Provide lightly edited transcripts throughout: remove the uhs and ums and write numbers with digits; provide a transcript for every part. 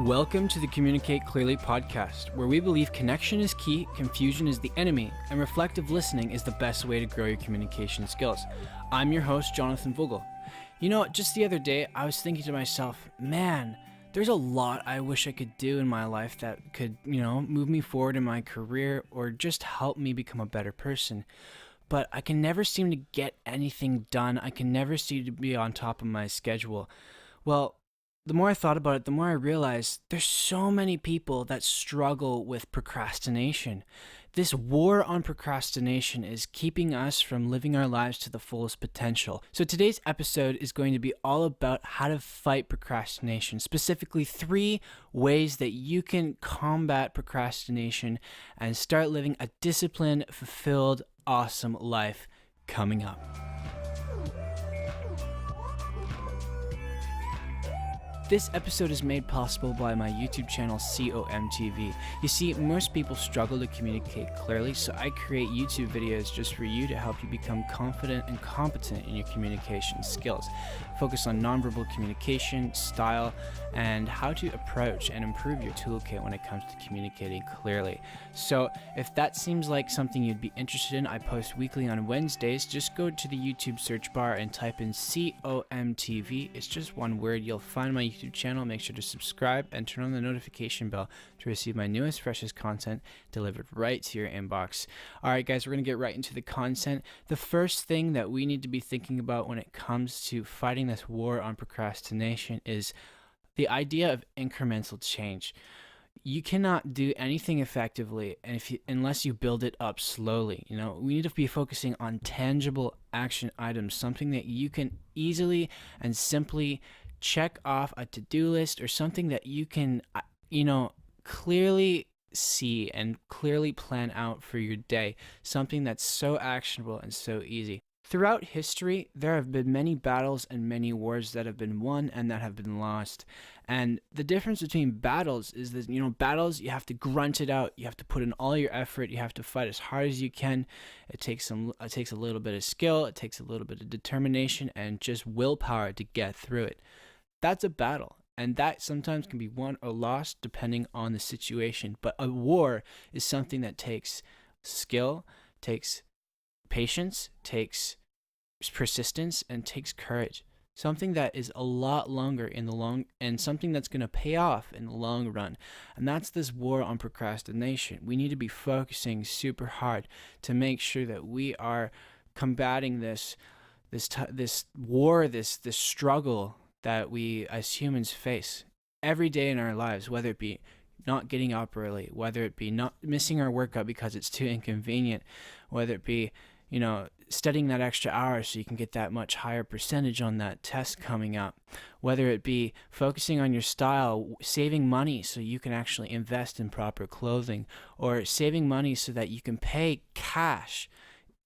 Welcome to the Communicate Clearly podcast, where we believe connection is key, confusion is the enemy, and reflective listening is the best way to grow your communication skills. I'm your host, Jonathon Vogel. You know, just the other day, I was thinking to myself, man, there's a lot I wish I could do in my life that could, move me forward in my career or just help me become a better person. But I can never seem to get anything done. I can never seem to be on top of my schedule. Well, the more I thought about it, the more I realized there's so many people that struggle with procrastination. This war on procrastination is keeping us from living our lives to the fullest potential. So today's episode is going to be all about how to fight procrastination, specifically 3 ways that you can combat procrastination and start living a disciplined, fulfilled, awesome life coming up. This episode is made possible by my YouTube channel, ComTV. You see, most people struggle to communicate clearly, so I create YouTube videos just for you to help you become confident and competent in your communication skills. Focus on nonverbal communication, style, and how to approach and improve your toolkit when it comes to communicating clearly. So if that seems like something you'd be interested in, I post weekly on Wednesdays. Just go to the YouTube search bar and type in ComTV. It's just one word. You'll find my YouTube channel. Make sure to subscribe and turn on the notification bell to receive my newest, freshest content delivered right to your inbox. All right, guys, we're going to get right into the content. The first thing that we need to be thinking about when it comes to fighting this war on procrastination is the idea of incremental change. You cannot do anything effectively unless you build it up slowly. We need to be focusing on tangible action items, something that you can easily and simply check off a to-do list, or something that you can, clearly see and clearly plan out for your day, something that's so actionable and so easy. Throughout history, there have been many battles and many wars that have been won and that have been lost. And the difference between battles is that, battles, you have to grunt it out. You have to put in all your effort. You have to fight as hard as you can. It takes a little bit of skill. It takes a little bit of determination and just willpower to get through it. That's a battle. And that sometimes can be won or lost depending on the situation. But a war is something that takes skill, takes patience, takes persistence, and takes courage. Something that is a lot longer and something that's going to pay off in the long run. And that's this war on procrastination. We need to be focusing super hard to make sure that we are combating this war, this struggle that we as humans face every day in our lives, whether it be not getting up early, whether it be not missing our workout because it's too inconvenient, whether it be studying that extra hour so you can get that much higher percentage on that test coming up, whether it be focusing on your style, saving money so you can actually invest in proper clothing, or saving money so that you can pay cash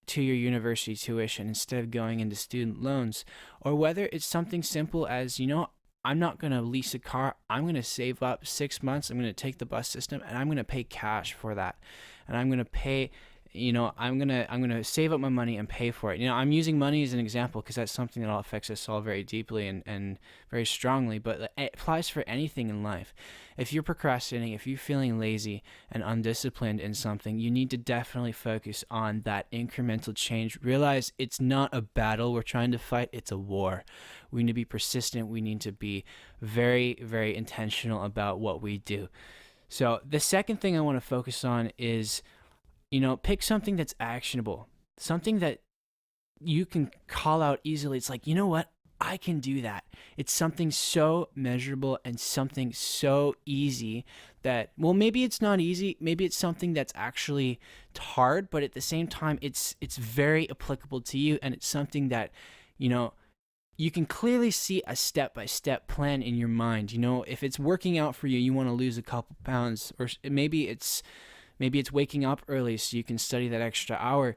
to your university tuition instead of going into student loans, or whether it's something simple as, I'm not going to lease a car. I'm going to save up 6 months. I'm going to take the bus system and I'm going to pay cash for that. And I'm going to pay, I'm going to save up my money and pay for it. I'm using money as an example because that's something that all affects us all very deeply and very strongly, but it applies for anything in life. If you're procrastinating, if you're feeling lazy and undisciplined in something, you need to definitely focus on that incremental change. Realize it's not a battle we're trying to fight, it's a war. We need to be persistent. We need to be very, very intentional about what we do. So the second thing I want to focus on is, pick something that's actionable, something that you can call out easily. It's like, you know what? I can do that. It's something so measurable and something so easy that, well, maybe it's not easy. Maybe it's something that's actually hard, but at the same time, it's very applicable to you. And it's something that, you can clearly see a step-by-step plan in your mind. If it's working out for you, you want to lose a couple pounds, or maybe it's waking up early so you can study that extra hour.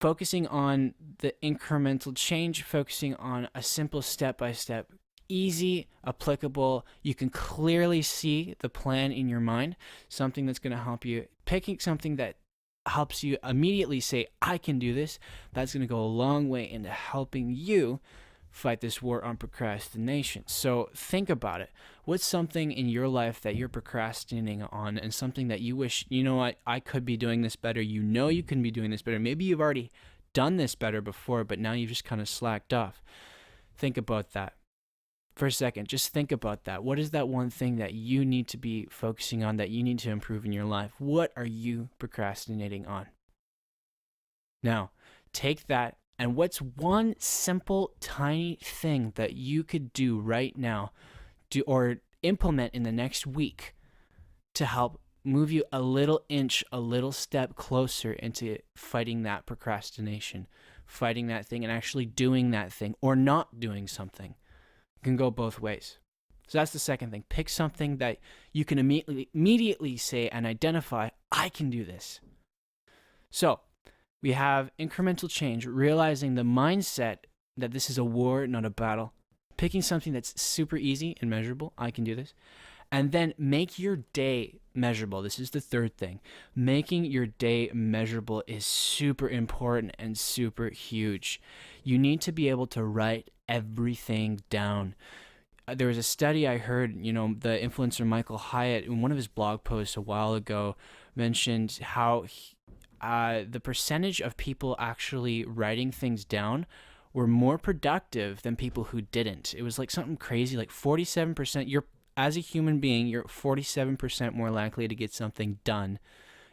Focusing on the incremental change, focusing on a simple step-by-step, easy, applicable, you can clearly see the plan in your mind, something that's going to help you. Picking something that helps you immediately say, I can do this, that's going to go a long way into helping you fight this war on procrastination. So think about it. What's something in your life that you're procrastinating on, and something that you wish, you know what, I could be doing this better. You know you can be doing this better. Maybe you've already done this better before, but now you've just kind of slacked off. Think about that for a second. Just think about that. What is that one thing that you need to be focusing on, that you need to improve in your life? What are you procrastinating on? Now, take that, and what's one simple, tiny thing that you could do right now, or implement in the next week, to help move you a little inch, a little step closer into fighting that procrastination, fighting that thing, and actually doing that thing, or not doing something. It can go both ways. So that's the second thing. Pick something that you can immediately say and identify, I can do this. So we have incremental change, realizing the mindset that this is a war, not a battle. Picking something that's super easy and measurable, I can do this. And then make your day measurable. This is the third thing. Making your day measurable is super important and super huge. You need to be able to write everything down. There was a study I heard, the influencer Michael Hyatt, in one of his blog posts a while ago, mentioned how the percentage of people actually writing things down were more productive than people who didn't. It was like something crazy, like 47%. As a human being, you're 47% more likely to get something done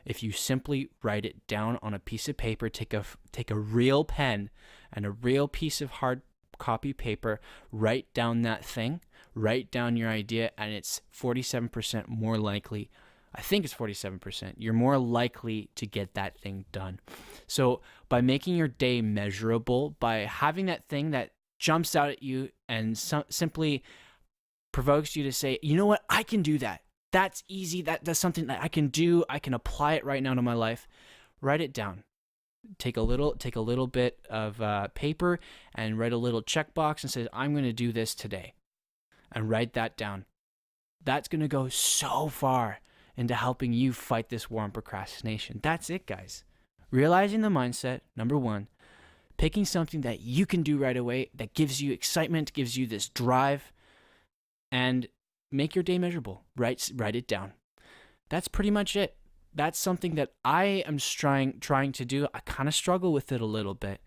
if you simply write it down on a piece of paper. Take a real pen and a real piece of hard copy paper, write down that thing, write down your idea, and it's 47% more likely. I think it's 47%. You're more likely to get that thing done. So by making your day measurable, by having that thing that jumps out at you and simply provokes you to say, you know what, I can do that. That's easy. That's something that I can do. I can apply it right now to my life. Write it down. Take a little bit of paper and write a little checkbox and say, I'm going to do this today. And write that down. That's going to go so far into helping you fight this war on procrastination. That's it, guys. Realizing the mindset, number one. Picking something that you can do right away, that gives you excitement, gives you this drive, and make your day measurable. Write it down. That's pretty much it. That's something that I am trying to do. I kind of struggle with it a little bit,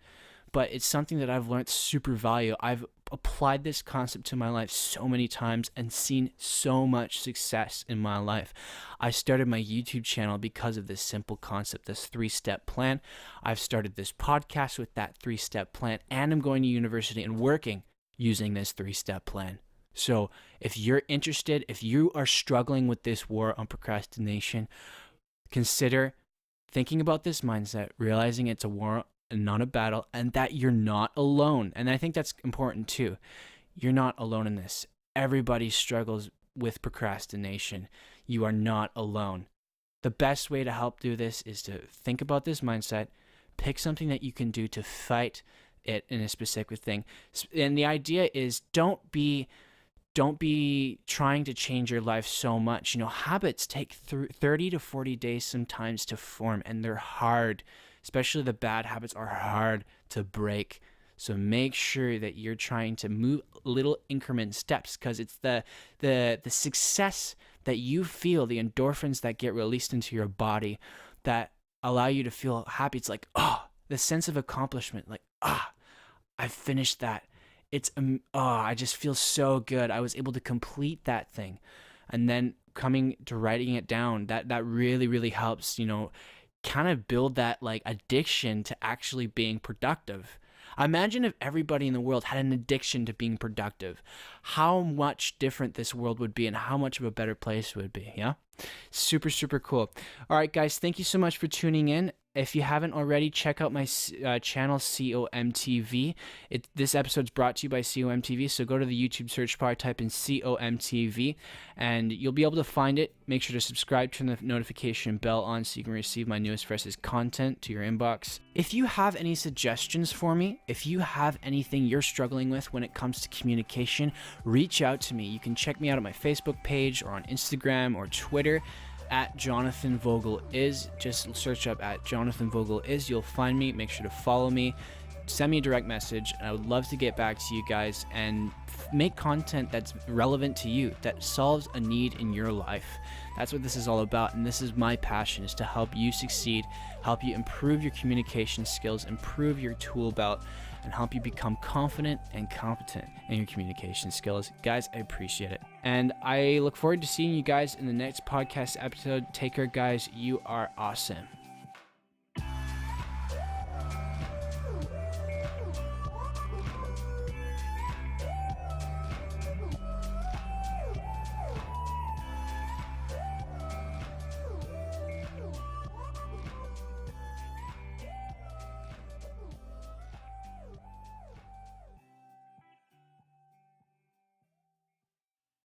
but it's something that I've learned super value. I've applied this concept to my life so many times and seen so much success in my life. I started my YouTube channel because of this simple concept, this 3-step plan. I've started this podcast with that 3-step plan, and I'm going to university and working using this 3-step plan. So if you're interested, if you are struggling with this war on procrastination, consider thinking about this mindset, realizing it's a war and not a battle, and that you're not alone. And I think that's important too. You're not alone in this. Everybody struggles with procrastination. You are not alone. The best way to help do this is to think about this mindset, pick something that you can do to fight it in a specific thing. And the idea is don't be trying to change your life so much. Habits take 30 to 40 days sometimes to form, and they're hard. Especially the bad habits are hard to break. So make sure that you're trying to move little increment steps, because it's the success that you feel, the endorphins that get released into your body that allow you to feel happy. It's like, the sense of accomplishment, like, I finished that. It's, I just feel so good. I was able to complete that thing. And then coming to writing it down, that really, really helps, kind of build that like addiction to actually being productive. Imagine if everybody in the world had an addiction to being productive, how much different this world would be and how much of a better place it would be. Yeah. Super, super cool. All right, guys, thank you so much for tuning in. If you haven't already, check out my channel, ComTV. This episode's brought to you by ComTV, so go to the YouTube search bar, type in ComTV, and you'll be able to find it. Make sure to subscribe, turn the notification bell on so you can receive my newest, freshest content to your inbox. If you have any suggestions for me, if you have anything you're struggling with when it comes to communication, reach out to me. You can check me out on my Facebook page or on Instagram or Twitter. At Jonathon Vogel is. Just search up at Jonathon Vogel is. You'll find me. Make sure to follow me. send me a direct message, and I would love to get back to you guys and make content that's relevant to you, that solves a need in your life. That's what this is all about, and this is my passion, is to help you succeed, help you improve your communication skills, improve your tool belt, and help you become confident and competent in your communication skills. Guys, I appreciate it. And I look forward to seeing you guys in the next podcast episode. Take care, guys. You are awesome.